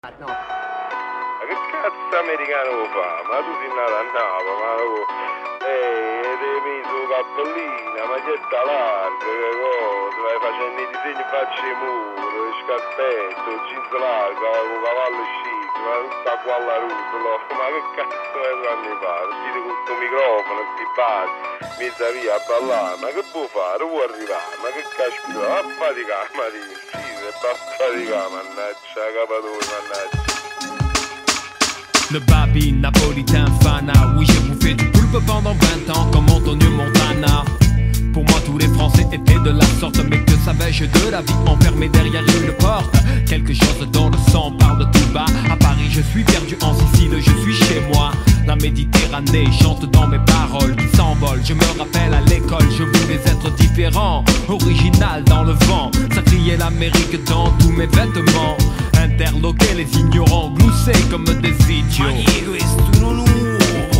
No. Ma che cazzo americano lo fa? Ma tu sei nato a Napoli, ma devi mettere su cappellina, maglietta larga, che cosa, vai facendo i disegni faccia i muri, scappetto, jeans larga, con cavallo chic, ma tutta qua alla rutola, ma che cazzo vai fanno fare? Dite con questo microfono, sti bar, mezza via a ballare, ma che può fare? Può arrivare, ma che caspita, va a faticare, ma ti uccide, va a faticare, mannaggia, capatore, mannaggia. Le babi napolitain fana. Oui, j'ai bouffé du poulpe pendant 20 ans comme Antonio Montana. Pour moi tous les Français étaient de la sorte. Mais que savais-je de la vie enfermée derrière une porte? Quelque chose dans le sang parle de tout bas. À Paris je suis perdu, en Sicile je suis chez moi. La Méditerranée chante dans mes paroles qui s'envolent. Je me rappelle à l'école, je voulais être différent, original dans le vent. Ça criait l'Amérique dans tous mes vêtements. Interloquer les ignorants, glousser comme des idiots.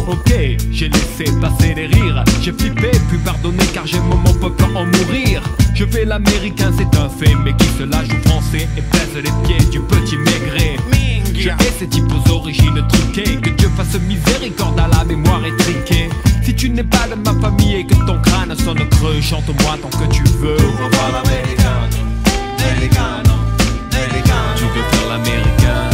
Ok, j'ai laissé passer les rires. J'ai flippé, puis pardonné car j'aime mon peuple en mourir. Je fais l'américain, c'est un fait, mais qui se lâche au français et pèse les pieds du petit maigret. Je hais ces types aux origines truquées. Que Dieu fasse miséricorde à la mémoire étriquée. Si tu n'es pas de ma famille et que ton crâne sonne creux, chante-moi tant que tu veux. Tu veux faire l'américain. Tu veux faire l'américain.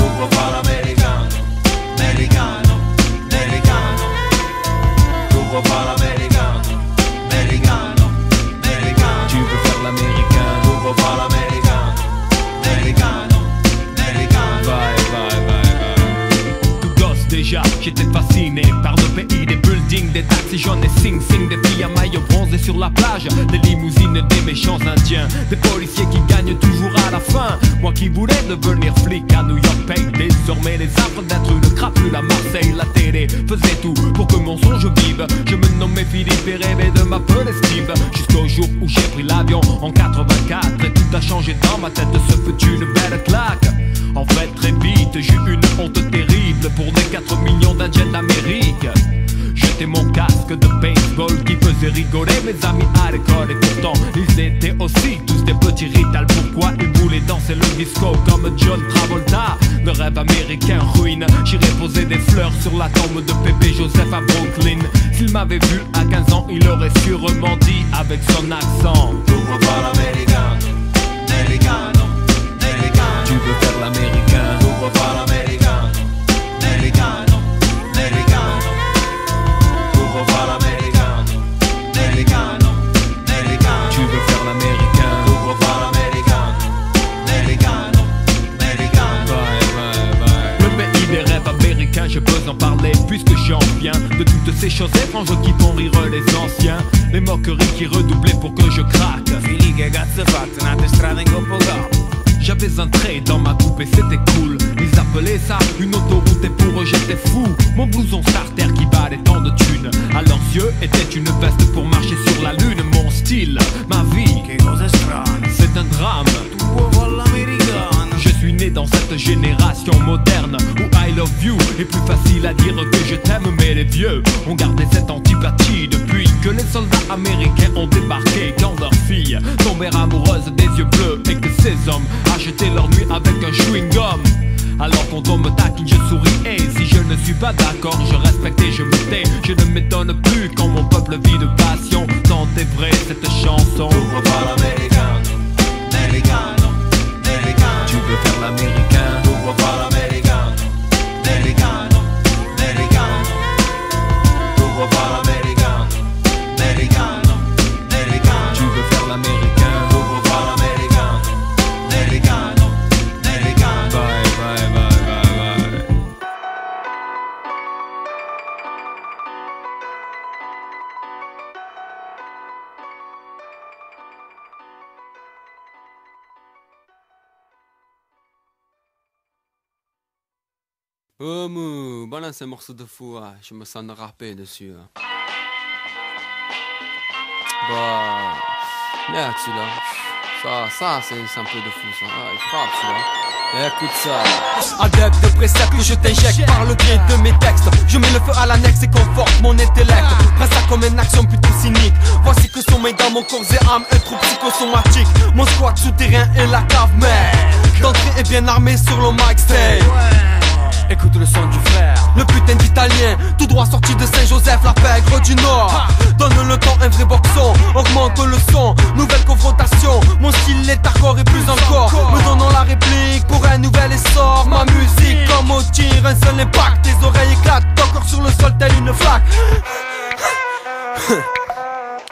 Tout gosse déjà, j'étais fasciné par le pays des buildings, des taxis jaunes et sing-sing, des filles à maillot bronzé sur la plage, des limousines, des méchants indiens, des policiers qui gagnent toujours à la fin. Moi qui voulais devenir flic à New York paye désormais les affres d'être une crapule à Marseille. La télé faisait tout pour que mon songe vive. Je me nommais Philippe et rêvais de m'appeler Steve. Jusqu'au jour où j'ai pris l'avion en 84 et tout a changé dans ma tête, ce fut une belle claque. En fait très vite j'ai eu une honte terrible pour les 4 millions d'Indiens d'Amérique. J'étais mon casque de baseball qui faisait rigoler mes amis à l'école. Et pourtant ils étaient aussi tous des petits ritals. Pourquoi ils voulaient danser le disco comme John Travolta? Le rêve américain ruine. J'irais poser des fleurs sur la tombe de Pépé Joseph à Brooklyn. S'il m'avait vu à 15 ans il aurait sûrement dit avec son accent: tu veux faire l'américain. Tu veux faire l'américain. Le pays des rêves américains, je peux en parler puisque j'en viens de toutes ces choses étranges qui font rire les anciens. Les moqueries qui redoublaient pour que je craque. J'avais un trait dans ma coupe et c'était cool. Ils appelaient ça une autoroute et pour eux j'étais fou. Mon blouson starter qui valait tant de thunes à leurs yeux était une veste pour marcher sur la lune. Mon style, ma vie, c'est un drame. Je suis né dans cette génération moderne où I love you est plus facile à dire que je t'aime. Mais les vieux ont gardé cette antipathie depuis que les soldats américains ont débarqué. Quand leurs filles tombèrent amoureuses des yeux bleus et que ces hommes achetaient leur nuit avec un chewing-gum. Alors quand on me taquine je souris et si je ne suis pas d'accord je respecte et je me tais. Je ne m'étonne plus quand mon peuple vit de passion. Tant est vrai cette chanson. Tu veux faire l'américain. Tu veux faire l'américain. Oh mou, balance un morceau de fou, hein. Je me sens râpé dessus. Hein. Bah, merde celui-là. Ça c'est un peu de fou ça. Ah, il frappe celui-là. Écoute ça. Adepte de préceptes que je t'injecte par le biais de mes textes. Je mets le feu à l'annexe et conforte mon intellect. Prends ça comme une action plutôt cynique. Voici que sommeil dans mon corps et âme, un trou psychosomatique. Mon squat souterrain et la cave, mais d'entrée est bien armé sur le mic stage. le son du frère. Le putain d'italien, tout droit sorti de Saint-Joseph, la pègre du Nord. Donne le temps, un vrai boxon, augmente le son, nouvelle confrontation. Mon style est hardcore et plus encore, me donnant la réplique pour un nouvel essor. Ma musique comme au tir, un seul impact, tes oreilles éclatent, encore sur le sol telle une flaque.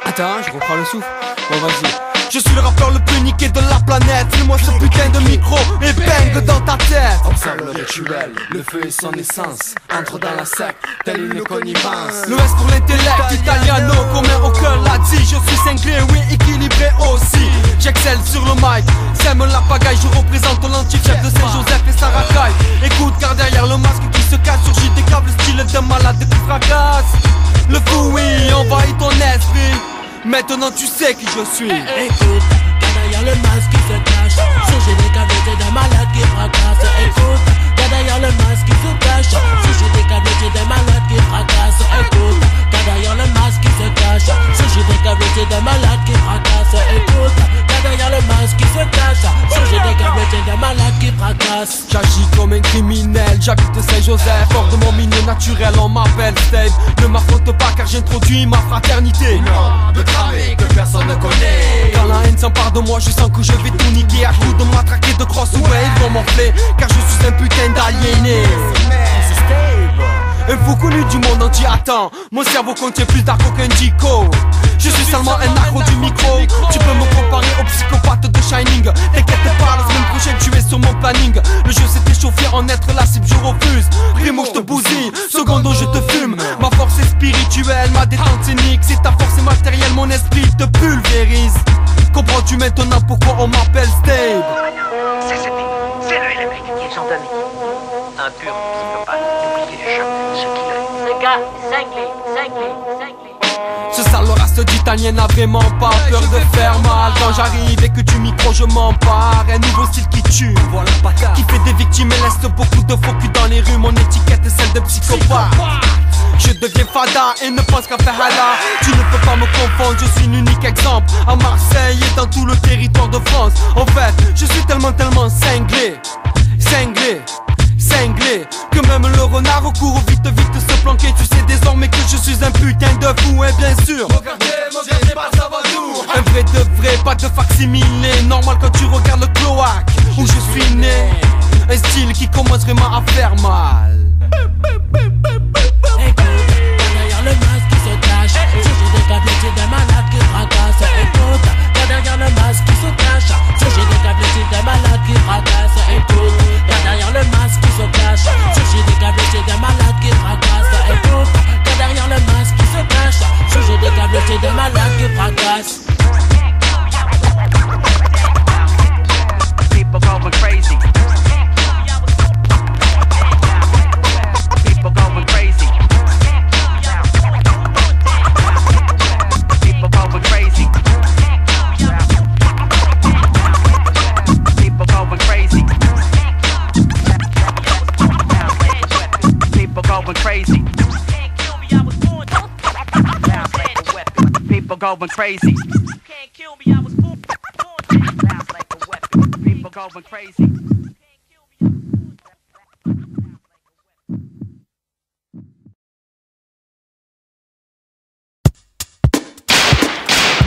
Attends, je reprends le souffle. Bon, vas-y. Je suis le rappeur le plus niqué de la planète. Fais-moi ce putain de micro et bang dans ta tête. Observe le rituel, le feu et son essence. Entre dans la secte, telle une connivence. Le S pour l'intellect, italiano, comme aucun l'a dit. Je suis cinglé, oui, équilibré aussi. J'excelle sur le mic, sème la pagaille. Je représente l'anti-chef de Saint-Joseph et sa racaille. Écoute, car derrière le masque qui se cache surgit des câbles style de malade qui fracasse. Le fou, oui, envahit ton esprit. Maintenant tu sais qui je suis. Écoute, car derrière le masque qui se cache surgit des cavités d'un malade qui fracasse. Écoute, car derrière le masque qui se cache surgit des cavités d'un malade qui fracasse. Écoute, car derrière le masque qui se cache surgit des cavités d'un malade qui fracasse. Écoute, car derrière le masque qui se cache surgit des cavités d'un malade qui fracasse. J'agis comme un criminel, j'habite Saint-Joseph. Hors de mon milieu naturel, on m'appelle Steve. Ne m'affronte pas car j'introduis ma fraternité. De tramé que personne ne connaît. Quand la haine s'empare de moi, je sens que je vais tout niquer. À coups de matraquer de cross ouais, ils vont m'enfler. Car je suis un putain d'aliéné. Un fou connu du monde entier, attends. Mon cerveau contient plus d'argent qu'un dico. Je suis seulement un accro du micro. Tu peux me comparer au psychopathe de Shining. T'inquiète pas, la semaine prochaine tu es sur mon planning. Le jeu s'est échauffé, en être la cible je refuse. Primo je te bousille, secondo je te fume. Ma force est spirituelle, ma détente scénique. Si ta force est matérielle, mon esprit te pulvérise. Comprends-tu maintenant pourquoi on m'appelle Stave? C'est le réplique qu'ils ont donné. Un pur psychopathe, n'oubliez jamais ce qu'il est. Ce gars, cinglé. Ce sale race d'italien n'a vraiment pas peur de faire mal. Quand j'arrive et que du micro je m'empare. Un nouveau style qui tue, qui fait des victimes et laisse beaucoup de faux culs dans les rues. Mon étiquette est celle de psychopathe. Je deviens fada et ne pense qu'à faire hala. Tu ne peux pas me confondre, je suis l'unique exemple à Marseille et dans tout le territoire de France. En fait, je suis tellement cinglé que même le renard court vite se planquer. Tu sais désormais que je suis un putain de fou. Et bien sûr, Regardez pas ça va nous. un vrai de vrai, pas de facsimilé. Normal quand tu regardes le cloaque où je suis né. Un style qui commence vraiment à faire mal. Écoute, car derrière le masque qui se cache surgit des cavités d'un malade qui fracasse. Écoute, car derrière le masque qui se cache surgit des cavités d'un malade qui fracasse. Écoute, car derrière le masque qui se cache surgit des cavités d'un malade qui fracasse. Écoute, car derrière le masque qui se cache surgit des cavités d'un malade qui fracasse. People going crazy. People going crazy. People going crazy. People going crazy. People going crazy. People going crazy. Can't kill me, I was born. Sounds like a weapon. People going crazy.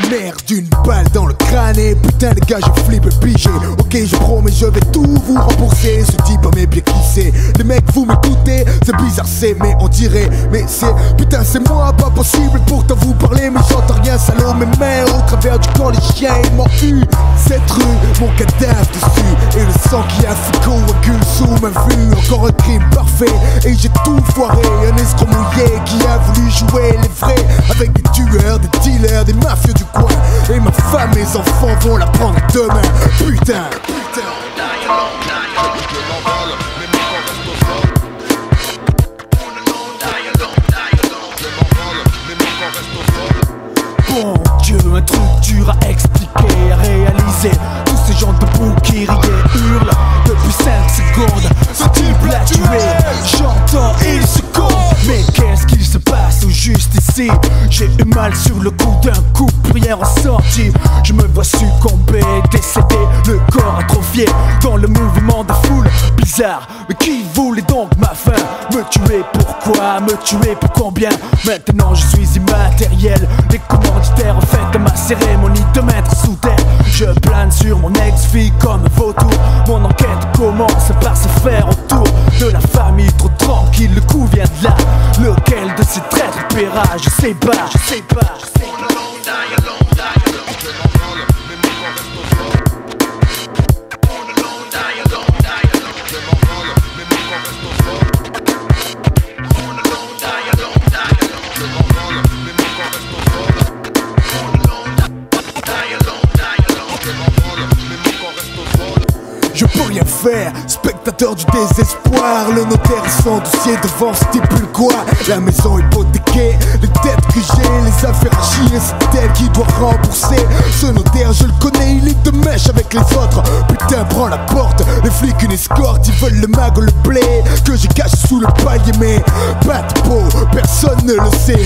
Merde, une balle dans le crâne et putain les gars je flippe pigé. Ok je promets je vais tout vous rembourser. Ce type mais bien qui c'est. Les mecs vous m'écoutez, c'est bizarre c'est mais on dirait. Mais c'est putain c'est moi pas possible pourtant vous parler. Mais j'entends rien salaud mes mains au travers du corps les chiens ils m'ont eu. Cette rue, mon cadavre dessus. Et le sang qui a fait coagule sous ma vue. Encore un crime parfait et j'ai tout foiré. Un escroc mouillé qui a voulu jouer les vrais. Avec des tueurs, des dealers, des mafieux du coin. Et ma femme, mes enfants vont la prendre demain. Putain. Bon Dieu, un truc dur à expliquer, à réaliser. Tous ces gens debout qui riaient, hurlent depuis 5 secondes. Ce type l'a tué, j'entends, il se compte. Mais qu'est-ce qu'il se passe au juste ici? J'ai eu mal sur le coup d'un coup, plus rien ressorti. Je me vois succomber, décédé, le corps atrophié dans le mouvement de foule. bizarre. Mais qui voulait donc ma fin? Me tuer pourquoi? Me tuer pour combien? Maintenant je suis immatériel. Les commanditaires ont fait de ma cérémonie de mettre sous terre. Je plane sur mon ex-fille comme un vautour. Mon enquête commence par se faire autour de la famille trop tranquille. Le coup vient de là. Lequel de ces traîtres paiera? Je sais pas, je sais pas, je sais pas. Je peux rien faire, spectateur du désespoir. Le notaire et son dossier devant stipule quoi? La maison hypothéquée, les dettes que j'ai, les affaires à chier, c'est elle qui doit rembourser. Ce notaire je le connais, il est de mèche avec les autres. Putain prends la porte, les flics une escorte. Ils veulent le mag ou le blé que j'ai caché sous le palier. Mais pas de peau, personne ne le sait.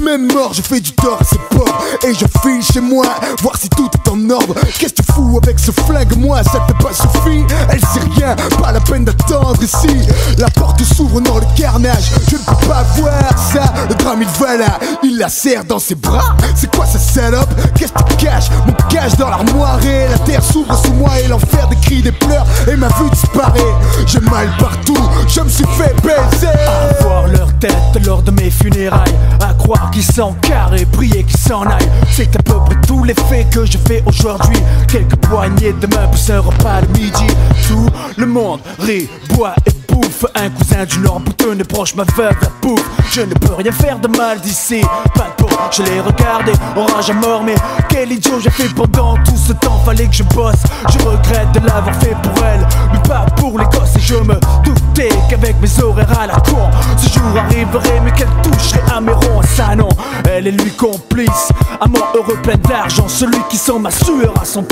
Même mort je fais du tort à ces pauvres. Et je file chez moi, voir si tout est en ordre. Qu'est-ce que tu fous avec ce flingue? Moi ça t'a pas suffi. Elle sait rien, pas la peine d'attendre ici. La porte s'ouvre dans le carnage. Je ne peux pas voir ça. Le drame il va là, il la serre dans ses bras. C'est quoi cette salope? Qu'est-ce que tu caches? Mon cache dans l'armoire et la terre s'ouvre sous moi. Et l'enfer des cris, des pleurs et ma vue disparaît. J'ai mal partout, je me suis fait baiser. À voir leur tête lors de mes funérailles. À croire qu'ils s'encarrent et prier qu'ils s'en aillent. C'est à peu près tous les faits que je fais aujourd'hui. Quelques poignées de main pour un repas de midi. Tout le monde rit, boit et bouffe. Un cousin du Nord bouteux ne proche ma veuve la bouffe. Je ne peux rien faire de mal d'ici. Pas de peau, je l'ai regardé, orage à mort. Mais quel idiot j'ai fait pendant tout ce temps. Fallait que je bosse, je regrette de l'avoir fait pour elle, mais pas pour les gosses. Et je me doutais qu'avec mes horaires à la con, ce jour arriverait mais qu'elle toucherait à mes ronds. Ça non, elle est lui complice. Amant heureux plein d'argent, celui qui sent ma sueur à 100%.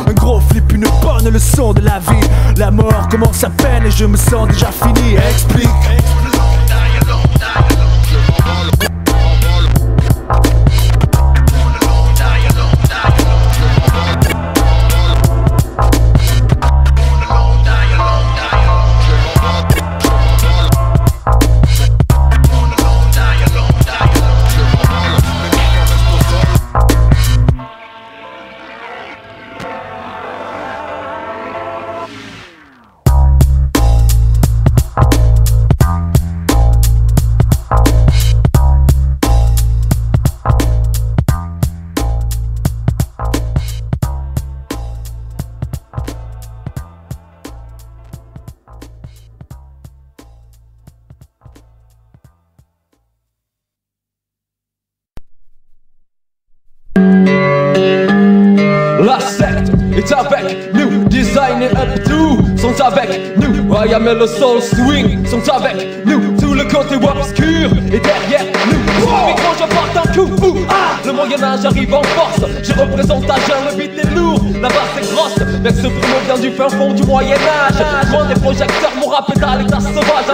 Un gros flip, une bonne leçon de la vie. La mort commence à peine et je me sens déjà fini. Explique. La secte est avec nous, design et up to sont avec nous, Ryan et le soul swing sont avec nous, tout le côté obscur est derrière nous. Le micro je porte un coup, le Moyen-Âge arrive en force, je représente à jeun, le beat est lourd, la basse est grosse, mais ce primo vient du fin fond du Moyen-Âge. Loin des projecteurs, mon rap est à l'état sauvage,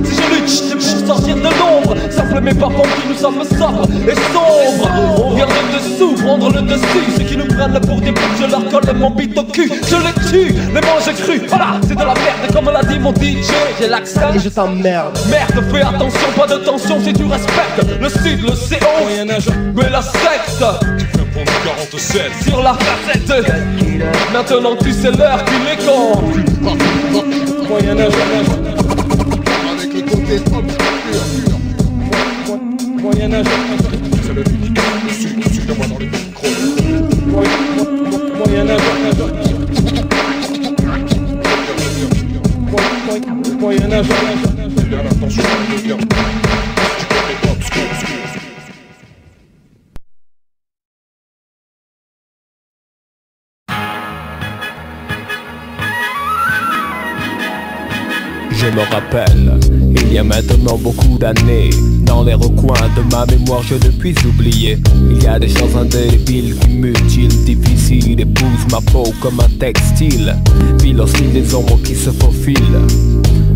si je lutte, c'est pour sortir de l'ombre, simple mais pas funky, nous sommes sobres et sombres. On vient de dessous, prendre le dessus, ceux qui nous prennent pour des putes, je leur colle mon beat au cul, je les tue, les mange crus, voilà, c'est de la merde comme l'a dit mon DJ, j'ai l'accent et je t'emmerde. Merde, fais attention, pas de tension si tu respectes le sud, le CO, Moyen-Âge, mais la secte, tu fais pour nous 47 sur la facette. Maintenant tu sais l'heure qu'il est con. Moyen-Âge, avec le côté obscur. Moyen-Âge, c'est le sud, moi dans les micros. Moyen-Âge, Moyen-Âge, fais bien attention à nous dire. Je me rappelle, il y a maintenant beaucoup d'années, dans les recoins de ma mémoire je ne puis oublier. Il y a des choses indélébiles qui mutilent, difficiles, épousent ma peau comme un textile. Puis aussi des ombres qui se faufilent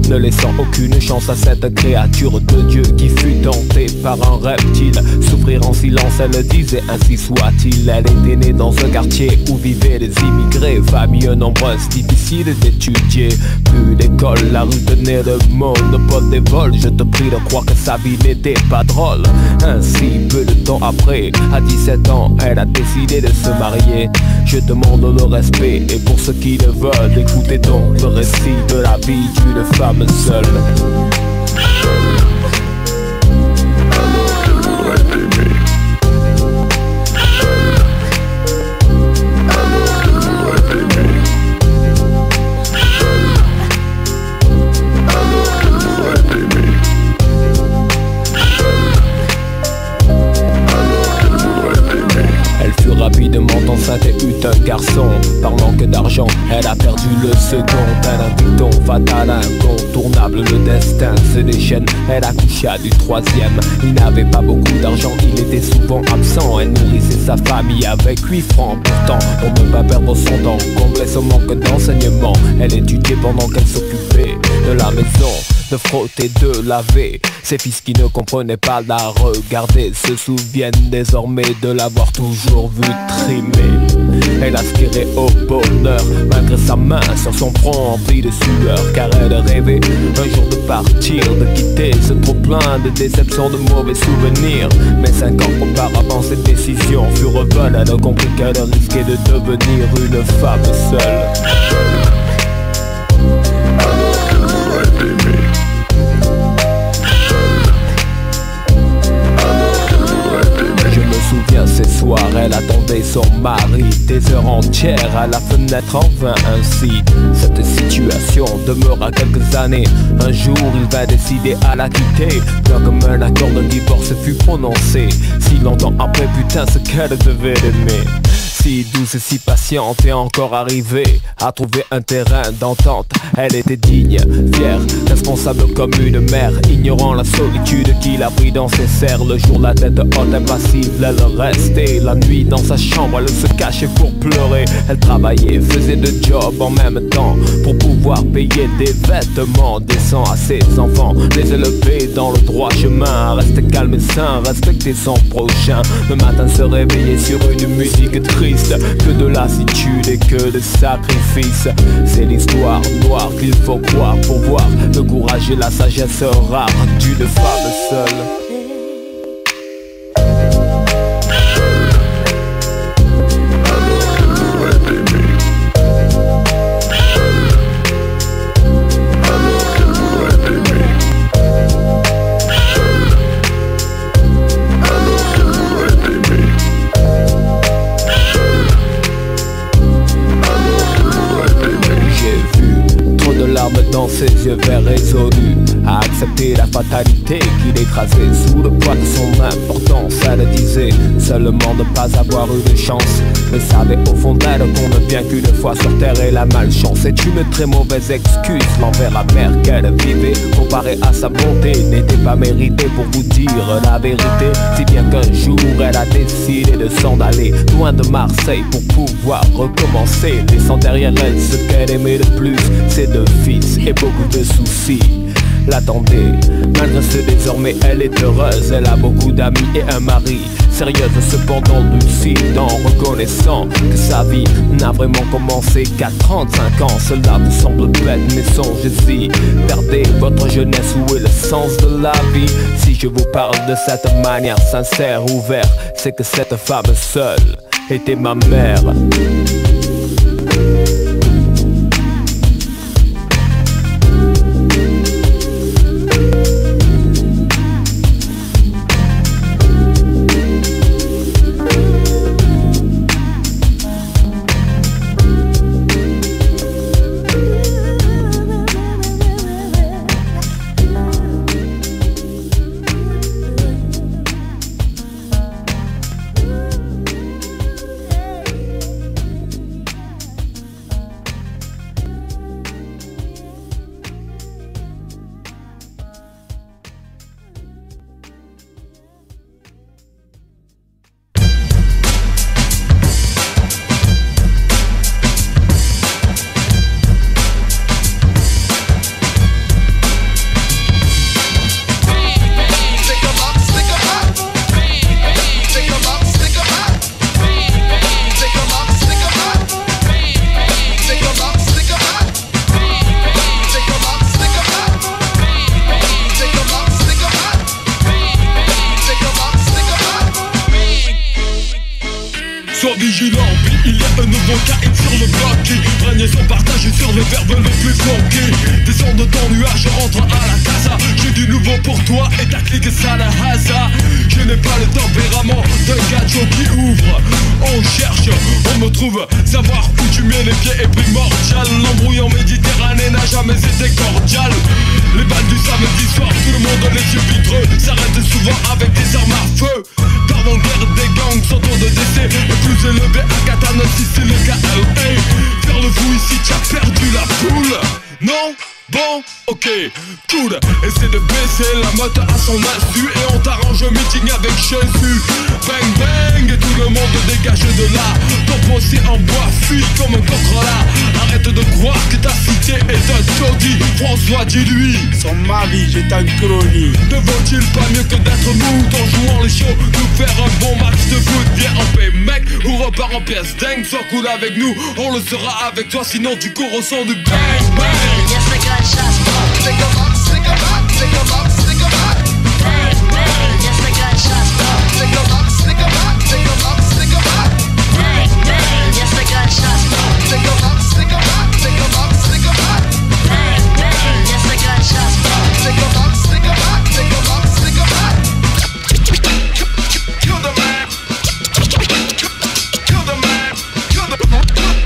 ne laissant aucune chance à cette créature de Dieu qui fut tentée par un reptile. Souffrir en silence, elle disait ainsi soit-il. Elle était née dans un quartier où vivaient les immigrés, famille nombreuse, difficile d'étudier. Plus d'école, la rue tenait le monopole des vols. Je te prie de croire que sa vie n'était pas drôle. Ainsi, peu de temps après, à 17 ans, elle a décidé de se marier. Je demande le respect, et pour ceux qui le veulent, écoutez donc le récit de la vie d'une femme seule. Rapidement enceinte et eut un garçon. Par manque d'argent, elle a perdu le second. Elle a un dicton fatal, incontournable. Le destin se déchaîne, elle accoucha du troisième. Il n'avait pas beaucoup d'argent, il était souvent absent. Elle nourrissait sa famille avec 8 francs. Pourtant, pour ne pas perdre son temps, combler son manque d'enseignement, elle étudiait pendant qu'elle s'occupait de la maison, de frotter, de laver. Ses fils qui ne comprenaient pas la regarder se souviennent désormais de l'avoir toujours vu trimer. Elle aspirait au bonheur malgré sa main sur son front rempli de sueur, car elle rêvait un jour de partir, de quitter ce trop plein de déceptions, de mauvais souvenirs. Mais 5 ans auparavant cette décision fut revenue. Elle a compris qu'elle risquait de devenir une femme seule. Ces soirs, elle attendait son mari des heures entières à la fenêtre en vain. Ainsi, cette situation demeura quelques années. Un jour, il va décider à la quitter. Bien comme un accord de divorce fut prononcé. Si longtemps après, putain, ce qu'elle devait l'aimer. Si douce et si patiente et encore arrivée à trouver un terrain d'entente. Elle était digne, fière, responsable comme une mère, ignorant la solitude qui l'a pris dans ses serres. Le jour la tête haute, impassible, elle restait. La nuit dans sa chambre, elle se cachait pour pleurer. Elle travaillait, faisait deux jobs en même temps pour pouvoir payer des vêtements décents à ses enfants, les élever dans le droit chemin, rester calme et sain, respecter son prochain. Le matin se réveiller sur une musique triste, que de lassitude et que de sacrifice. C'est l'histoire noire qu'il faut croire pour voir le courage et la sagesse rare d'une femme seule. Dans ses yeux verts résolus à accepter la fatalité qui l'écrasait sous le poids de son importance. Elle disait seulement ne pas avoir eu de chance, mais savait au fond d'elle qu'on ne vient qu'une fois sur terre et la malchance est une très mauvaise excuse. L'envers amer qu'elle vivait comparé à sa bonté n'était pas mérité pour vous dire la vérité. Si bien qu'un jour elle a décidé de s'en aller loin de Marseille pour pouvoir recommencer, laissant derrière elle ce qu'elle aimait le plus, ses deux fils et beaucoup de soucis l'attendaient. Malgré ce, désormais elle est heureuse. Elle a beaucoup d'amis et un mari, sérieuse cependant lucide, en reconnaissant que sa vie n'a vraiment commencé qu'à 35 ans. Cela vous semble bête mais songez-y, perdez votre jeunesse, où est le sens de la vie? Si je vous parle de cette manière sincère, ouverte, c'est que cette femme seule était ma mère. Un nouveau caïd sur le bloc qui règne son partage sur le verbe le plus funky. Descends de ton nuage, je rentre à la casa. J'ai du nouveau pour toi et ta clique ça la hasard. Je n'ai pas le tempérament d'un gadget qui ouvre. On cherche, on me trouve, savoir où tu mets les pieds est primordial. L'embrouille en Méditerranée n'a jamais été cordial. Les balles du samedi soir, tout le monde les yeux vitreux s'arrête souvent avec des armes à feu. D'avant-guerre des gangs sont taux de décès le plus élevé à Katana si c'est le KLA. Faire le fou ici, tu as perdu la poule. Non? Bon, ok, cool. Essaie de baisser la motte à son insu et on t'arrange un meeting avec Jésus. Bang bang et tout le monde dégage de là. Ton postier en bois fuit comme un coq là. Arrête de croire que ta cité est un taudis. François, dis-lui, son mari, j'ai un chronique. Ne vaut-il pas mieux que d'être mou en jouant les shows? Nous faire un bon match de foot, viens en paix mec, ou repart en pièce dingue. Sois cool avec nous, on le sera avec toi. Sinon du coup ressent du bang bang. Think about, think about, think about, think about. Bang, bang, yes, I got shots. Think about, think about, think about, think about. Bang, bang, yes, I got shots. Think about, think about, think about, think about. Bang, bang, yes, I got shots. Think about, think about, think about, think about. Kill the man. Kill the man. Kill the man. Kill the man.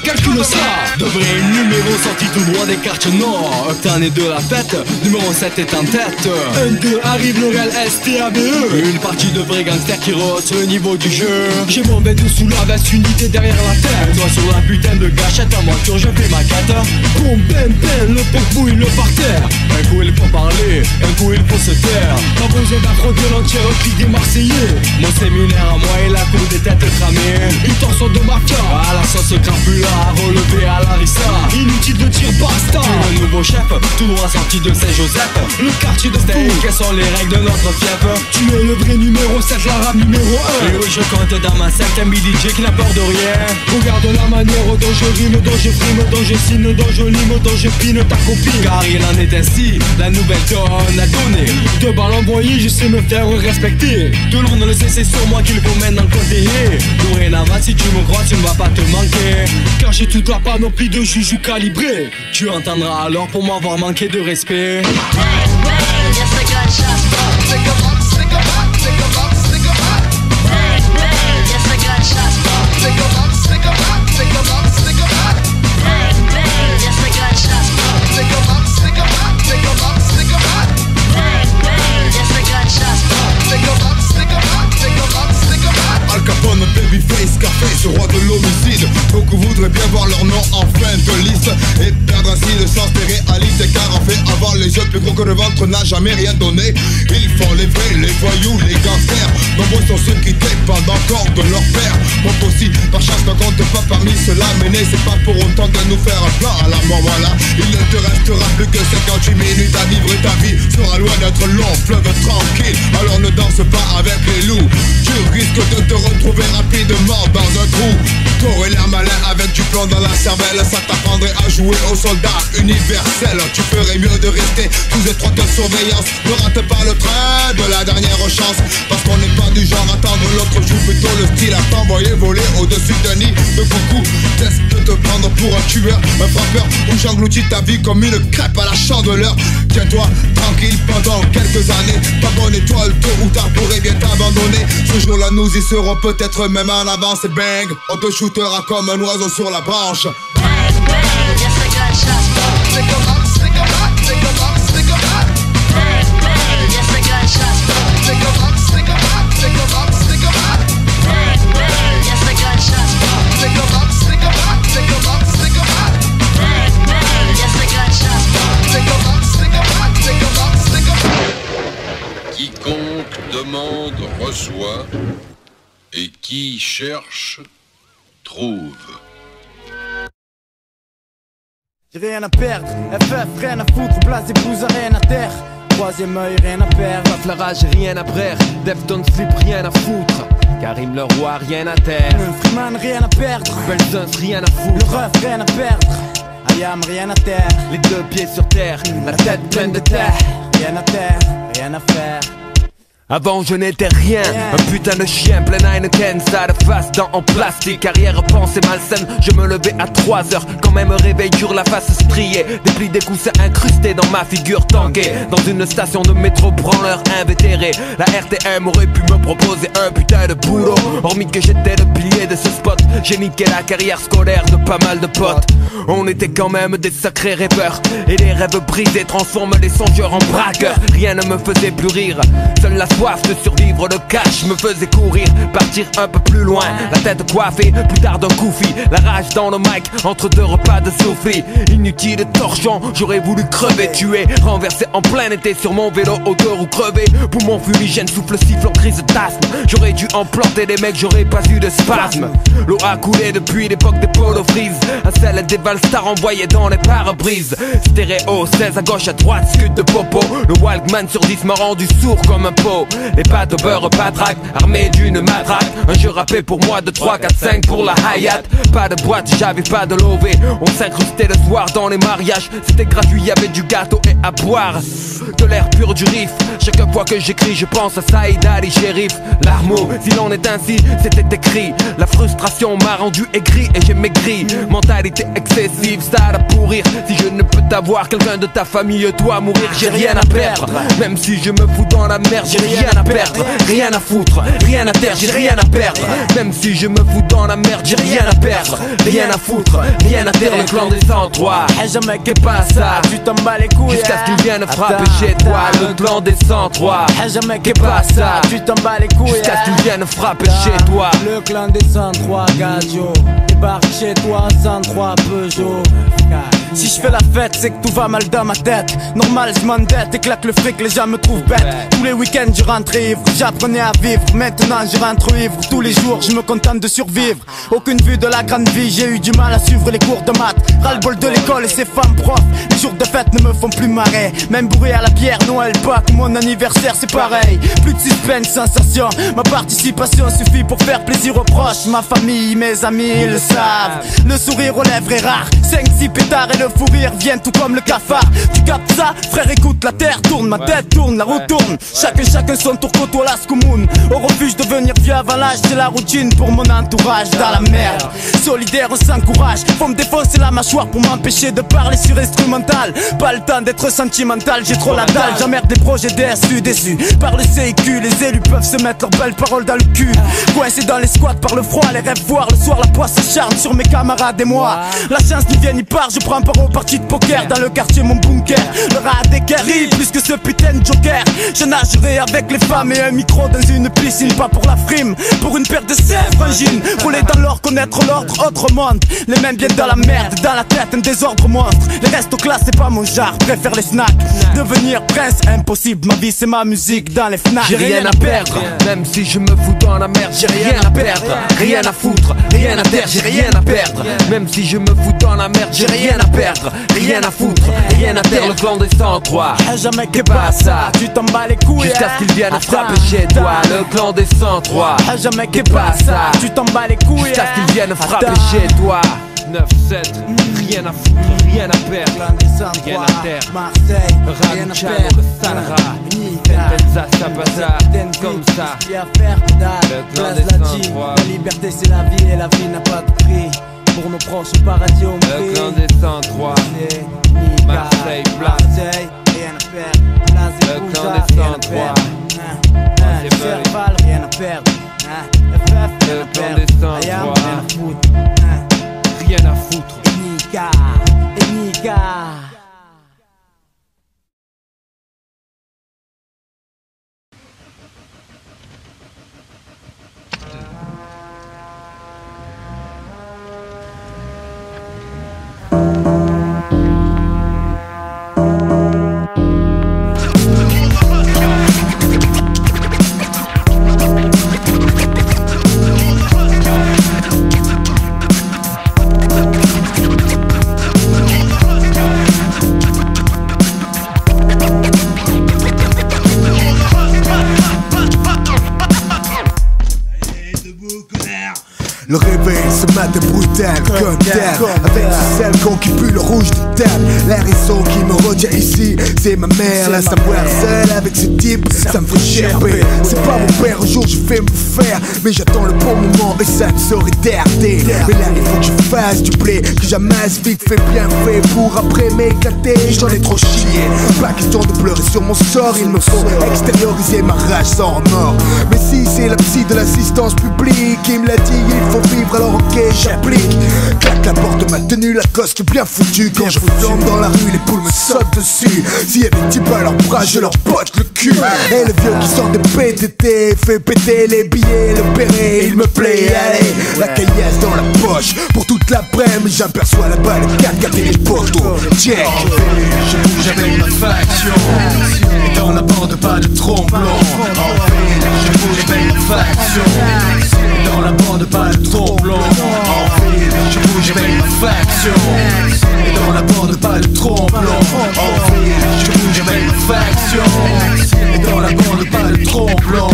Calcule ça. De vrais numéros sortis tout droit des quartiers nord. Octane est de la fête, numéro 7 est en tête. 1-2 arrive le Real STABE. Une partie de vrais gangsters qui rehausse le niveau du jeu. J'ai mon bête sous la veste, unité derrière la tête. Toi sur la putain de gâchette, en voiture je fais ma quête. Boum, bam, bam, le pont bouille le parterre. Un coup il faut parler, un coup il faut se taire. Pas besoin d'affronter l'entière clique des Marseillais. Mon séminaire à moi et la cour des têtes cramées. Une torsion de mafia, à la sauce crapula. Relevé à la rissa, inutile de dire basta. Un nouveau chef, tout droit sorti de Saint-Joseph. Le quartier de Steak, quelles sont les règles de notre fief? Tu es le vrai numéro 7, l'arabe numéro 1. Et oui je compte dans ma secte un DJ qui n'a peur de rien. Regarde la manière dont je rime, dont je frime, dont je signe, dont je lime, dont je pine ta copine. Car il en est ainsi, la nouvelle donne à donner. Deux balles envoyées, je sais me faire respecter. Tout le monde le sait, c'est sur moi qu'il faut maintenant côté. Dorénavant si tu me crois, tu ne vas pas te manquer. Car j'ai toute la panoplie de juju calibré. Tu entendras alors pour m'avoir manqué de respect. Al Capone, Babyface, Scarface, roi de l'homicide. Beaucoup voudraient bien voir leur nom en fin de liste et perdre ainsi le sens des réalités. Car en fait avoir les yeux plus gros que le ventre n'a jamais rien donné. Ils font les vrais, les voyous, les gangsters. Nombreux sont ceux qui dépendent encore de leur père. Bon aussi, par chance ne compte pas parmi ceux-là. Mais c'est pas pour autant de nous faire un plan à la mort, voilà. Il ne te restera plus que 58 minutes à vivre et ta vie sera loin d'être long, fleuve tranquille. Alors ne danse pas avec les loups. Tu risques de te retrouver rapidement dans un trou. T'aurais l'air malin avec du plomb dans la cervelle. Ça t'apprendrait à jouer au soldat universel. Tu ferais mieux de rester sous étroite surveillance. Ne rate pas le train de la dernière chance. Parce qu'on n'est pas du genre à attendre l'autre joue. Plutôt le style à t'envoyer voler au-dessus d'un nid de coucou. Teste de te prendre pour un tueur, un frappeur, ou j'engloutis ta vie comme une crêpe à la chandeleur. Tiens-toi tranquille pendant quelques années. Ta bonne étoile tôt ou tard pourrait bien t'abandonner. Ce jour-là nous y serons peut-être même en avance. Et bang, on te shootera comme un oiseau sur la branche. Bang, bang, yes I got shots. Think about, think about, think about, think about. Bang, bang, yes I got shots. Think about, think about, think about, think about. Bang, bang, yes I got shots. Think about, think about, think about, think about. Bang, bang, yes I got shots. Think about, think about, think about, think about. Quiconque demande reçoit, et qui cherche trouve. J'ai rien à perdre, FF, rien à foutre, blasé, pousse, rien à terre. troisième œil, rien à perdre. Paf la rage, rien à brère. Defton slip, rien à foutre. Karim le roi, rien à terre. Freeman, rien à perdre. Belzunce, rien à foutre. Le ref, rien à perdre. Ayam, rien à terre. Les deux pieds sur terre, la tête pleine de terre. Rien à terre, rien à faire. Avant je n'étais rien, un putain de chien plein Heineken, ça de face dents en plastique, arrière pensée malsaine. Je me levais à 3 heures, quand même réveil sur la face striée. Des plis des coussins incrustés dans ma figure tankée. Dans une station de métro branleur invétéré. La RTM aurait pu me proposer un putain de boulot. Hormis que j'étais le pilier de ce spot, j'ai niqué la carrière scolaire de pas mal de potes. On était quand même des sacrés rêveurs, et les rêves brisés transforment les songeurs en braqueurs. Rien ne me faisait plus rire, seule la soif de survivre, le cash me faisait courir, partir un peu plus loin, la tête coiffée, plus tard d'un koufi, la rage dans le mic, entre deux repas de souffle. Inutile torchon, j'aurais voulu crever, tuer, renversé en plein été sur mon vélo, autour ou crevé. Poumon fumigène, souffle sifflant, crise d'asthme. J'aurais dû en planter des mecs, j'aurais pas eu de spasme. L'eau a coulé depuis l'époque des polo frises, à celle des Valstars envoyées dans les pare-brises. Stéréo, 16 à gauche, à droite, scud de popo. Le Walkman sur 10 m'a rendu sourd comme un pot. Les pâtes au beurre patraque, armées d'une matraque. Un jeu rappé pour moi de 3, 4, 5 pour la Hayat. Pas de boîte, j'avais pas de lové. On s'incrustait le soir dans les mariages. C'était gratuit, y'avait du gâteau et à boire. De l'air pur du riff. Chaque fois que j'écris, je pense à Saïd Ali Shérif. L'armeau, s'il en est ainsi, c'était écrit. La frustration m'a rendu aigri et j'ai maigri. Mentalité excessive, ça à pourrir. Si je ne peux t'avoir, quelqu'un de ta famille doit mourir. J'ai rien à perdre, même si je me fous dans la merde. J'ai rien à perdre, rien à foutre, rien à terre, j'ai rien à perdre. Même si je me fous dans la merde, j'ai rien à perdre, rien à foutre, rien à terre. Le clan des 103, jamais qu'est pas ça. Tu t'en bats les couilles jusqu'à ce qu'il vienne frapper chez toi. Le clan des 103, jamais qu'est pas ça. Tu t'en bats les couilles jusqu'à ce qu'il vienne frapper chez toi. Le clan des 103, Gadio débarque chez toi, 103 Peugeot. Si je fais la fête, c'est que tout va mal dans ma tête. Normal, je m'endette et claque le fric, les gens me trouvent bête. Tous les week-ends, je rentre ivre, j'apprenais à vivre. Maintenant, je rentre ivre, tous les jours, je me contente de survivre. Aucune vue de la grande vie, j'ai eu du mal à suivre les cours de maths. Ras-le-bol de l'école et ses femmes profs. Les jours de fête ne me font plus marrer. Même bourré à la bière, Noël, Pâques, mon anniversaire, c'est pareil. Plus de suspense, sensation. Ma participation suffit pour faire plaisir aux proches. Ma famille, mes amis, ils le savent. Le sourire aux lèvres est rare. 5-6 pétards et le fou rire viennent tout comme le cafard. Tu captes ça, frère, écoute, la terre tourne, ma tête tourne, la route tourne. Chacun son tour, côtoie la scoumoune. Au refuge, devenir vieux avant l'âge, c'est la routine pour mon entourage. Dans la merde, solidaire, on s'encourage. Faut me défoncer la mâchoire pour m'empêcher de parler sur instrumental. Pas le temps d'être sentimental, j'ai trop la dalle. J'emmerde des projets déçus par le CIQ. Les élus peuvent se mettre leurs belles paroles dans le cul. Coincé dans les squats par le froid, les rêves voir. Le soir, la poisse s'acharne sur mes camarades et moi. La chance n'y vient ni part, je prends part aux parties de poker. Dans le quartier, mon bunker, le rat d'équerri, plus que ce putain de joker. Je nagerai avec les femmes et un micro dans une piscine. Pas pour la frime, pour une paire de sèvres, un jean. Rouler dans l'or, connaître l'ordre, autre monde. Les mêmes viennent dans la merde, dans la tête, un désordre monstre. Les restos classe, c'est pas mon genre, préfère les snacks. Devenir prince, impossible, ma vie c'est ma musique dans les FNAC. J'ai rien à perdre, même si je me fous dans la merde. J'ai rien à perdre, rien à foutre, rien à terre, j'ai rien à perdre. Même si je me fous dans la merde, j'ai rien à perdre, rien à foutre, rien à terre. Le clan des 103, jamais qu'est pas ça. Tu t'en bats les couilles jusqu'à ce qu'il vienne frapper chez toi. Le clan des 103, jamais qu'est pas ça. Tu t'en bats les couilles jusqu'à ce qu'il vienne frapper chez toi. 9-7, rien à foutre, rien à perdre, rien à terre. Marseille, rien à perdre. Salra, Benza, Sabaza, comme ça. Le clan des 103, la liberté c'est la vie et la vie n'a pas de prix. Pour nos proches au paradis on prie. Le clan des 103, Marseille, Place, rien à perdre. le clan des 103, Serval, rien à perdre. le clan des 103, rien à foutre. Enika. matin brutal comme d'hab, avec ce sel con qui pue le rouge de table. La raison qui me retient ici, c'est ma mère. La savoir seule avec ce type, ça me fait cherper. C'est pas mon père, un jour je vais me faire, mais j'attends le bon moment et ça ne saurait tarder. Mais là il faut que je fasse du blé, que j'amasse vite fait bien fait pour après m'éclater. J'en ai trop chié, pas question de pleurer sur mon sort. Il me faut extérioriser ma rage sans remords. Mais si c'est la psy de l'assistance publique qui me l'a dit, il faut vivre alors ok j'applique. Claque la porte de ma tenue, la cosque bien foutue. Quand je flambe dans la rue, les poules me sautent dessus. S'il y a des types à leur bras, je leur botte le cul. Et le vieux qui sort des PTT fait péter les billets, le béret, il me plaît. Allez, la caillasse dans la poche pour toute l'après-midi, j'aperçois là-bas le 4x4 et les poteaux. Check. Je bouge avec ma faction, et dans la bande pas de tromblon. Je bouge avec ma faction, et dans la bande pas de tromblon. Je bouge avec ma faction, et dans la bande pas de tromblon. Je bouge avec ma faction, et dans la bande pas de tromblon.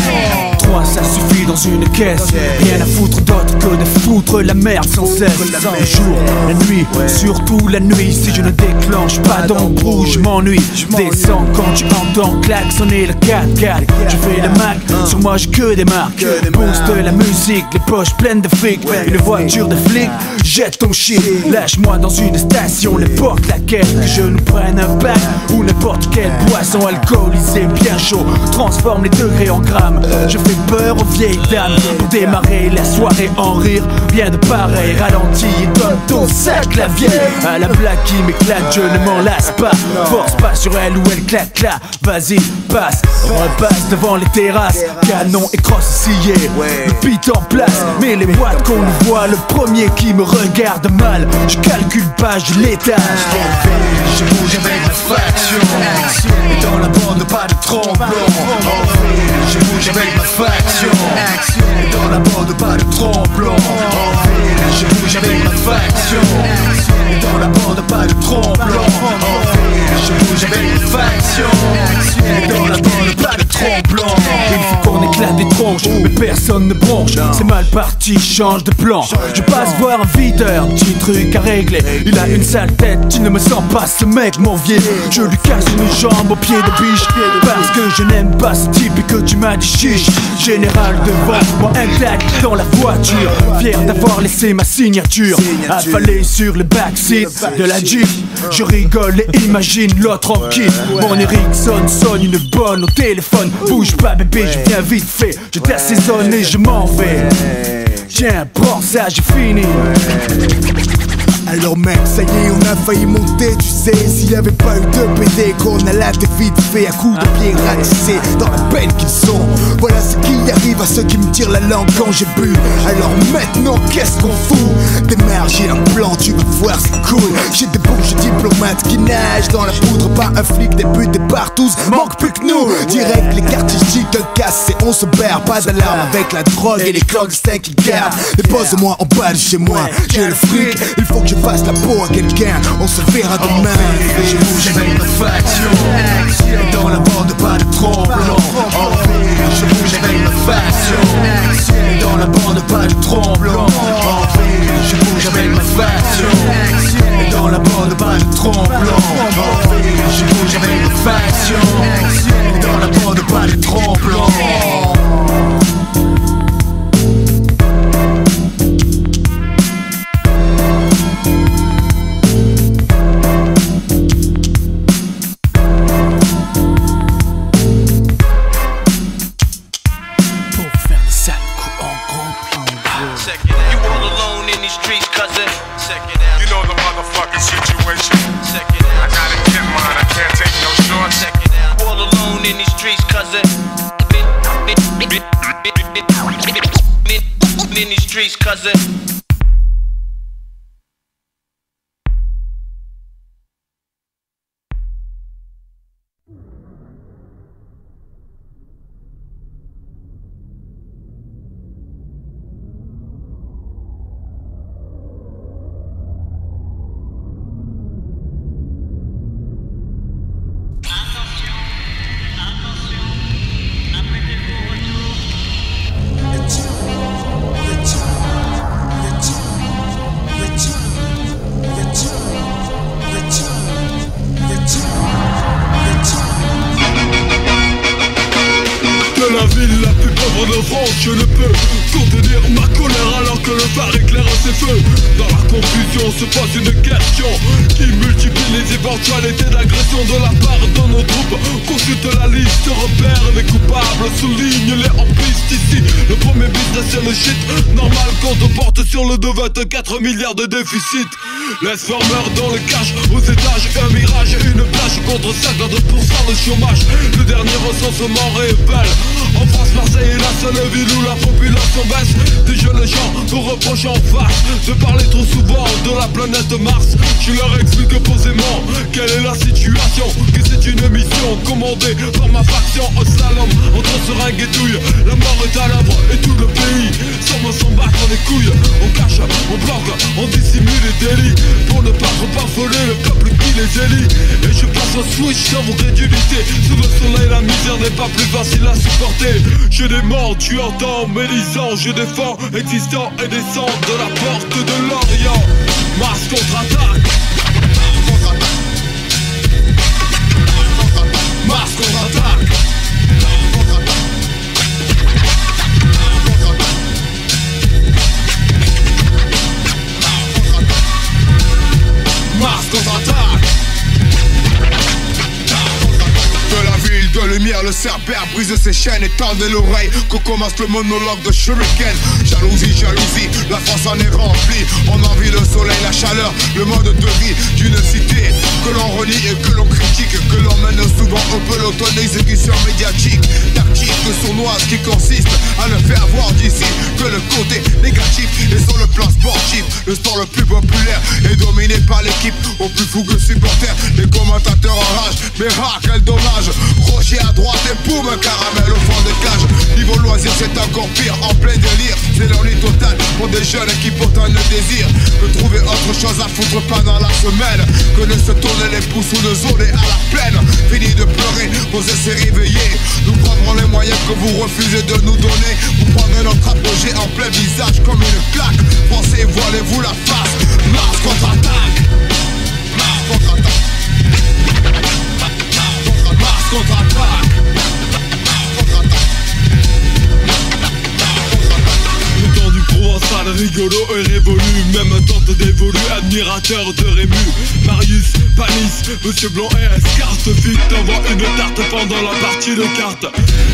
3 ça suffit dans une caisse, rien à foutre d'autre que de foutre la merde sans cesse. Le jour, la nuit, surtout la nuit. Si je ne déclenche pas d'embrouille, je m'ennuie. Descends quand tu entends klaxonner le 4x4. Je fais le Mac, sur moi j'ai que des marques. Booste la musique, les poches pleines de fric. Une voiture de flic, jette ton shit. Lâche-moi dans une station, n'importe laquelle. Que je nous prenne un pack ou n'importe quelle boisson alcoolisée bien chaud. Transforme les degrés en grammes. Je fais peur aux vieilles dames pour démarrer la soirée en rire. Bien de pareil, ralentis et donne ton sac la vieille. À la blague qui m'éclate, je ne m'en lasse pas. Force pas sur elle ou elle claque là. Vas-y, passe, repasse devant les terrasses. Canon et crosse scié, le pit en place. Mais les boîtes qu'on nous voit, le premier qui me regarde mal, je calcule pas, je l'étage. Je bouge avec ma faction, et dans la bande pas de tromblon. Je bouge avec ma faction, et dans la bande pas de tromblon. Je bouge avec ma faction, et dans la bande pas de tromblon. Je bouge avec ma faction, et dans la bande pas de tromblon. Il faut qu'on éclate des tronches, mais personne ne bronche. C'est mal parti, change de plan. Je passe voir un videur, petit truc à régler. Il a une sale tête, tu ne me sens pas ce mec, mon vieux. Je lui casse une jambe au pied de biche, parce que je n'aime pas ce type et que tu m'as dit chiche. Général devant moi intact dans la voiture, fier d'avoir laissé ma signature affalée sur le backseat de la Jeep. Je rigole et imagine l'autre tranquille. Mon Ericsson sonne une bonne au téléphone. Bouge pas bébé, je viens vite fait. Je t'assaisonne et je m'en vais. Tiens, prends ça, j'ai fini. Alors mec, ça y est, on a failli monter, tu sais. S'il y avait pas eu de PD, qu'on a la tête vite fait à coups de pied ratissés dans la peine qu'ils sont. Voilà ce qui arrive à ceux qui me tirent la langue quand j'ai bu. Alors maintenant, qu'est-ce qu'on fout? Démarre, j'ai un plan, tu vas voir, c'est cool. J'ai des bourges diplomates qui nagent dans la poudre. Pas un flic, des buts, des partous, manque plus que nous. Direct, les quartiers chic, un casse et on se perd. Pas d'alarme avec la drogue et les clandestins qui gardent. Dépose-moi en bas de chez moi, j'ai le fric, il faut que je fasse la peau à quelqu'un, on se verra demain. Je bouge avec ma faction, et dans la bande pas de tromblon. Je bouge avec ma faction, et dans la bande pas de tromblon. Je bouge avec ma faction, et dans la bande pas de tromblon. Je bouge avec ma faction, et dans la bande pas de tromblon. In these streets, cousin. de la ville la plus pauvre de France, je ne peux contenir ma colère alors que le phare éclaire ses feux. Dans la confusion se pose une question qui multiplie les éventualités d'agression de la part de nos troupes. Consulte la liste, repère les coupables, souligne-les en piste ici. Le premier business c'est le shit normal quand on porte sur le dos 24 milliards de déficit. Laisse farmer dans le cash, aux étages un mirage, une plage contre 52% de chômage. Le dernier recensement révèle en France, Marseille est la seule ville où la population baisse. Des jeunes gens nous reprochent en face de parler trop souvent de la planète Mars. Je leur explique posément quelle est la situation, que c'est une mission commandée par ma faction au slalom entre seringue et douille. La mort est à l'œuvre et tout le pays semble s'en battre les couilles. On cache, on bloque, on dissimule les délits pour ne pas trop affoler le peuple qui les élit. Et je passe au switch dans vos crédulités. Sous le soleil la misère n'est pas plus facile à supporter. Je dément, tu entends, médisant, je défends existant et descends de la porte de l'Orient. Mars contre-attaque. Mars contre-attaque. Mars contre-attaque. De la ville de lumière, le cerbère brise ses chaînes et tendez l'oreille qu'on commence le monologue de Shuriken. Jalousie, jalousie, la France en est remplie. On envie le soleil, la chaleur, le mode de vie d'une cité que l'on renie et que l'on critique, que l'on mène souvent au peloton d'exécution médiatique. Tactique sournoise qui consiste à ne faire voir d'ici que le côté négatif. Et sur le plan sportif, le sport le plus populaire est dominé par l'équipe aux plus fougueux supporters. Les commentateurs en rage, mais quel dommage. Rocher à droite et boum, un caramel au fond des cages. Niveau loisir c'est encore pire, en plein délire. C'est l'ennui total pour des jeunes qui pourtant ne désirent que trouver autre chose à foutre pas dans la semaine que de se tourner les pouces ou de zoner à la plaine. Fini de pleurer, vos essais réveillés. Nous prendrons les moyens que vous refusez de nous donner. Vous prendrez notre apogée en plein visage comme une claque. Pensez, voilez-vous la face. Mars contre-attaque. Mars contre-attaque. Mars contre-attaque. Le temps du provençal rigolo et révolu, même tente d'évoluer, admirateur de Rému. Marius, Panis, Monsieur Blanc et Escarte Fit t'envoie une tarte pendant la partie de cartes.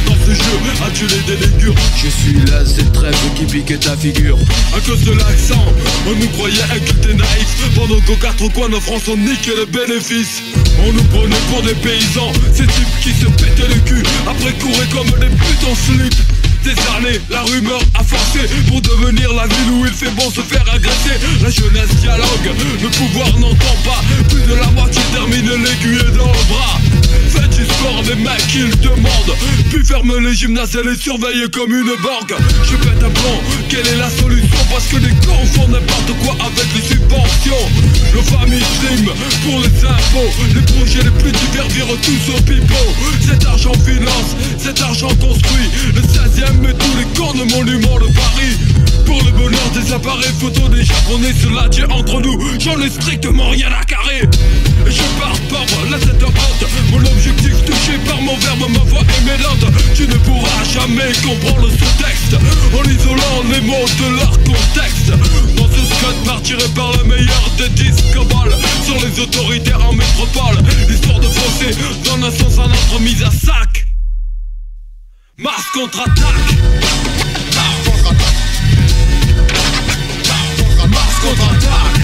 Dans ce jeu, as-tu les délégues? Je suis là, cette trêve qui pique ta figure. À cause de l'accent, on nous croyait incultés naïfs, pendant qu'aux quatre coins de France on nique les bénéfices. On nous prenait pour des paysans, ces types qui se pétaient le cul après courir comme des putes en slip. Des années, la rumeur a forcé pour devenir la ville où il fait bon se faire agresser. La jeunesse dialogue, le pouvoir n'entend pas. Plus de la moitié termine l'aiguille dans le bras. Faites du sport, les mecs ils demandent. Puis ferme les gymnases et les surveille comme une banque. Je pète un plomb, quelle est la solution? Parce que les cons font n'importe quoi avec les subventions. Nos familles triment pour les impôts. Les projets les plus divers virent tous au pipeau. Cet argent finance, cet argent construit le 16e et tous les camps de monuments de Paris. Pour le bonheur des appareils photos des japonais, cela tient entre nous, j'en ai strictement rien à carrer. Et je pars pauvre, la tête haute, mon objectif touché par mon verbe, ma voix et mes notes. Tu ne pourras jamais comprendre ce texte en isolant les mots de leur contexte. Dans ce scud partirai par le meilleur des disques balles sur les autoritaires en métropole. L'histoire de fossé donne un sens à notre mise à sac. Mars contre-attaque. Mars contre-attaque. Mars contre-attaque.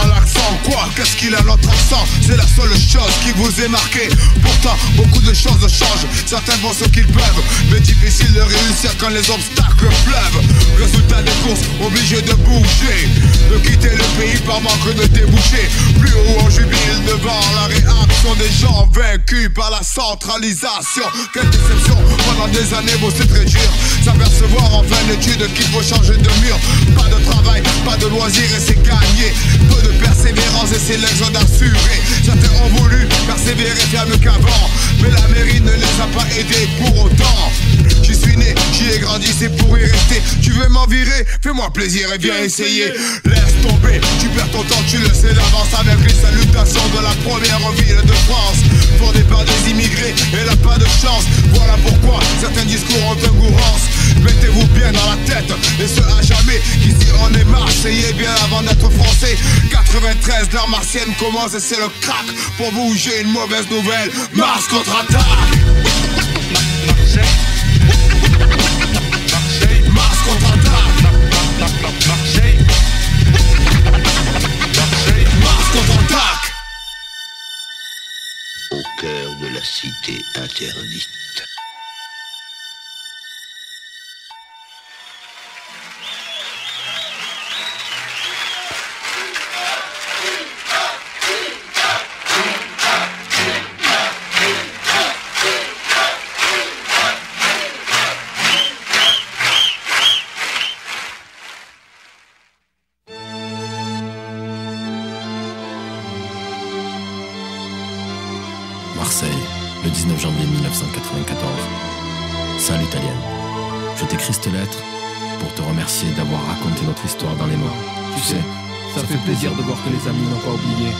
L'accent, quoi? Qu'est-ce qu'il a notre accent? C'est la seule chose qui vous est marquée. Pourtant, beaucoup de choses changent. Certains font ce qu'ils peuvent, mais difficile de réussir quand les obstacles pleuvent. Résultat des courses, obligé de bouger, de quitter le pays par manque de débouchés. Plus haut on jubile devant la réaction des gens vaincus par la centralisation. Quelle déception, pendant des années vous c'est très dur. S'apercevoir en fin d'études qu'il faut changer de mur. Pas de travail, pas de loisirs et c'est gagné. Peu de persévérance et c'est l'exode assuré. Certains ont voulu persévérer faire mieux qu'avant, mais la mairie ne les a pas aidés pour autant. J'y suis né, j'y ai grandi, c'est pour y rester. Tu veux m'en virer? Fais-moi plaisir et viens essayer. Laisse tomber, tu perds ton temps, tu le sais d'avance. Avec les salutations de la première ville de sienne commence et c'est le crack. Pour vous j'ai une mauvaise nouvelle, Mars contre-attaque. Mars contre-attaque. Mars contre-attaque. Au cœur de la cité interdite. Marseille, le 19 janvier 1994. Salut italienne. Je t'écris cette lettre pour te remercier d'avoir raconté notre histoire dans les mots. Tu sais, ça fait plaisir de voir que les amis n'ont pas oublié.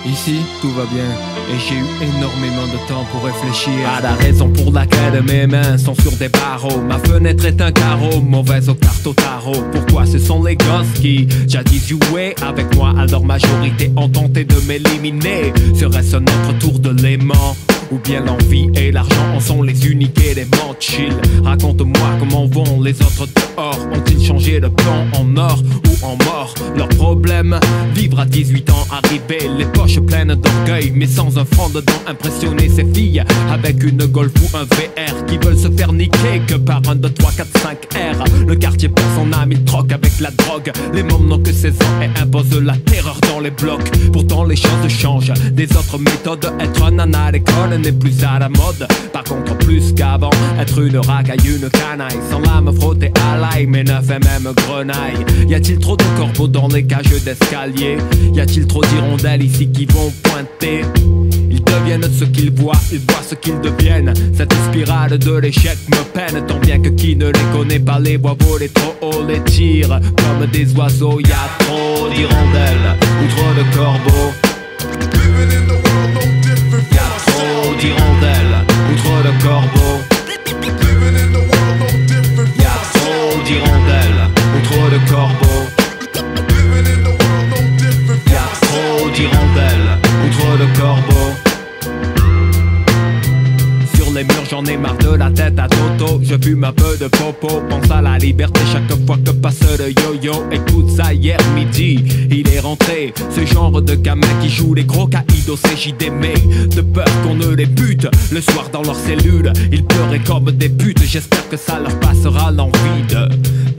Ici, tout va bien, et j'ai eu énormément de temps pour réfléchir à la raison pour laquelle mes mains sont sur des barreaux. Ma fenêtre est un carreau, mauvaise aux cartes au tarot. Pourquoi ce sont les gosses qui, jadis jouaient avec moi, à leur majorité ont tenté de m'éliminer? Serait-ce notre tour de l'aimant? Ou bien l'envie et l'argent en sont les uniques éléments chill. Raconte-moi comment vont les autres dehors. Ont-ils changé de plan en or ou en mort? Leur problème, vivre à 18 ans, arriver les poches pleines d'orgueil mais sans un franc dedans. Impressionner ces filles avec une Golf ou un VR qui veulent se faire niquer que par un 2, 3, 4, 5 R. Le quartier perd son âme, il troque avec la drogue. Les mômes n'ont que 16 ans et imposent la terreur dans les blocs. Pourtant les choses changent, des autres méthodes. Être un nana à l'école n'est plus à la mode. Par contre plus qu'avant, être une racaille, une canaille, sans lame frottée à l'ail, mais neuf et même grenaille. Y a-t-il trop de corbeaux dans les cages d'escalier? Y a-t-il trop d'hirondelles ici qui vont pointer? Ils deviennent ce qu'ils voient, ils voient ce qu'ils deviennent. Cette spirale de l'échec me peine, tant bien que qui ne les connaît pas les voit voler trop haut, les tire comme des oiseaux. Y a trop d'hirondelles ou trop de corbeaux. Y a trop d'hirondelles ou trop de corbeaux. Y a trop d'hirondelles ou trop de corbeaux. Y a trop d'hirondelles ou trop de corbeaux. Sur les murs j'en ai marre de la tête à Toto. Je fume un peu de popo, pense à la liberté chaque fois que passe le yo-yo. Écoute ça, hier midi, il est rentré. Ce genre de gamin qui joue les gros caïds au CJD, mais de peur qu'on ne les bute. Le soir dans leur cellule, ils pleuraient comme des putes. J'espère que ça leur passera l'envie de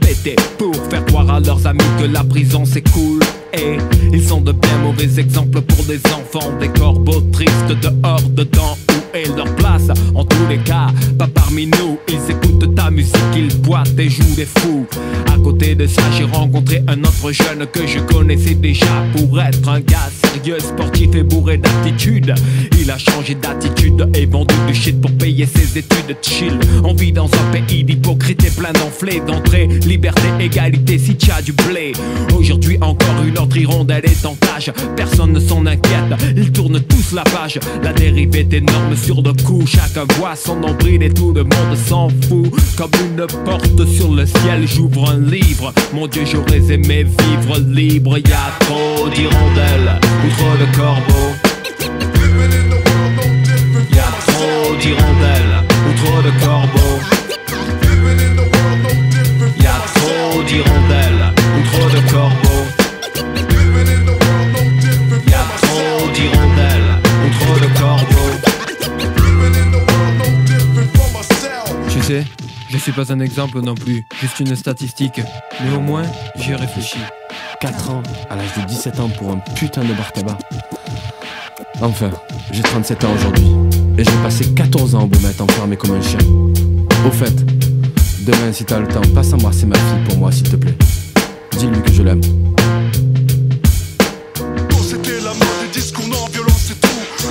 péter pour faire croire à leurs amis que la prison c'est cool. Et ils sont de bien mauvais exemples pour des enfants. Des corbeaux tristes dehors, dedans, où est leur place? En tous les cas, pas parmi nous. Ils écoutent ta musique, ils boitent et jouent des fous. À côté de ça, j'ai rencontré un autre jeune que je connaissais déjà pour être un gars sérieux, sportif et bourré d'attitude. Il a changé d'attitude et vendu du shit pour payer ses études. Chill, on vit dans un pays d'hypocrite et plein d'enflés. D'entrée, liberté, égalité, si t'as du blé. Aujourd'hui encore une autre hirondelle est en cage. Personne ne s'en inquiète, ils tournent tous la page. La dérive est énorme sur le coup. Chacun voit son nombril et tout le monde s'en fout. Comme une porte sur le ciel, j'ouvre un livre. Mon Dieu, j'aurais aimé vivre libre. Y a trop d'hirondelles ou trop de corbeaux. Y a trop d'hirondelles ou trop de corbeaux. Y a trop d'hirondelles ou trop de corbeaux. Y a trop d'hirondelles ou trop de corbeaux. Tu sais, je suis pas un exemple non plus, juste une statistique. Mais au moins, j'y ai réfléchi. 4 ans à l'âge de 17 ans pour un putain de bar tabac. Enfin, j'ai 37 ans aujourd'hui et j'ai passé 14 ans au Baumette enfermé comme un chien. Au fait, demain si t'as le temps, passe embrasser ma fille pour moi s'il te plaît. Dis-lui que je l'aime. Quand c'était la mode des discours non violents c'est tout.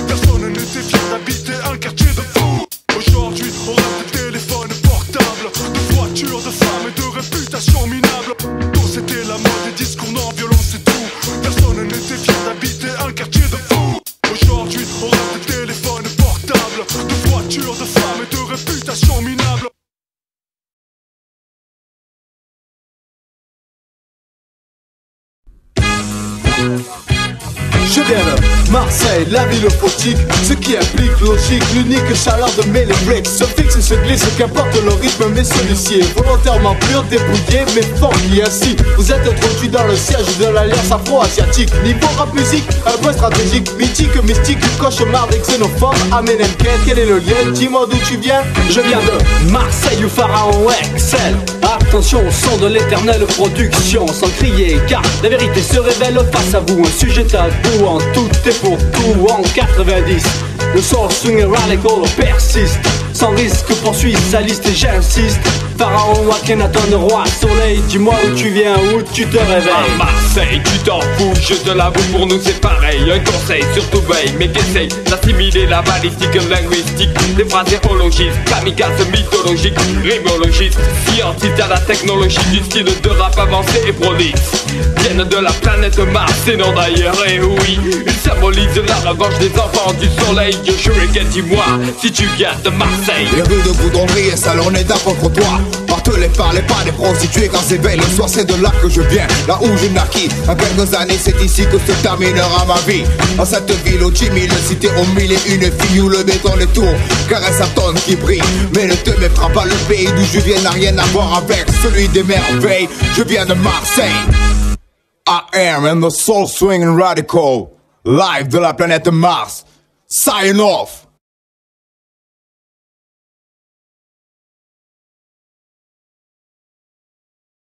Personne n'était fier d'habiter un quartier de fous. Aujourd'hui on rêve de téléphones portables, de voitures, de femmes et de réputation minable. Quand c'était la mode des discours non violents c'est tout. Personne n'était fier d'habiter un quartier de fous. Aujourd'hui on rêve de téléphones portables, de voitures, de femmes et de réputation minable. Marseille, la ville photique, ce qui implique logique, l'unique chaleur de mes lyrics se fixe et se glisse, qu'importe le rythme, mais celui-ci est volontairement pur, débrouillé, mais funky ainsi. Vous êtes introduit dans le siège de l'alliance afro-asiatique. Niveau rap musique, un point stratégique, mythique, mystique, cauchemar des xénophobes. Amen MK, quel est le lien? Dis-moi d'où tu viens. Je viens de Marseille ou Pharaon Excel. Attention au son de l'éternelle production, sans crier, car la vérité se révèle face à vous. Un sujet tabou en tout et pour tout en 90. Le soul swing radical persiste, sans risque poursuit sa liste et j'insiste. Pharaon, Akhenaton, roi soleil, dis-moi où tu viens, où tu te réveilles. À Marseille, tu t'en fous, je te l'avoue, pour nous c'est pareil. Un conseil, surtout veille, mais qu'essaye d'assimiler la balistique linguistique. Des phrases éologistes, kamikazes mythologiques, rimologistes, scientistes à la technologie du style de rap avancé et prolixe. Viennent de la planète Mars et non d'ailleurs, et oui, ils symbolisent la revanche des enfants du soleil. Shuriken, dis-moi si tu viens de Marseille. Les rues de Goudronnerie et salonnés d'un contre toi. Partout les parlez pas des prostituées quand s'éveille le soir, c'est de là que je viens, là où je naquis. En quelques années c'est ici que se terminera ma vie. Dans cette ville aux 10 000 cités, au mille et une filles où le béton les tours caresse sa tonne qui brille. Mais ne te méprends pas, le pays d'où je viens n'a rien à voir avec celui des merveilles. Je viens de Marseille. I am in the soul swinging radical, live de la planète Mars. Sign off.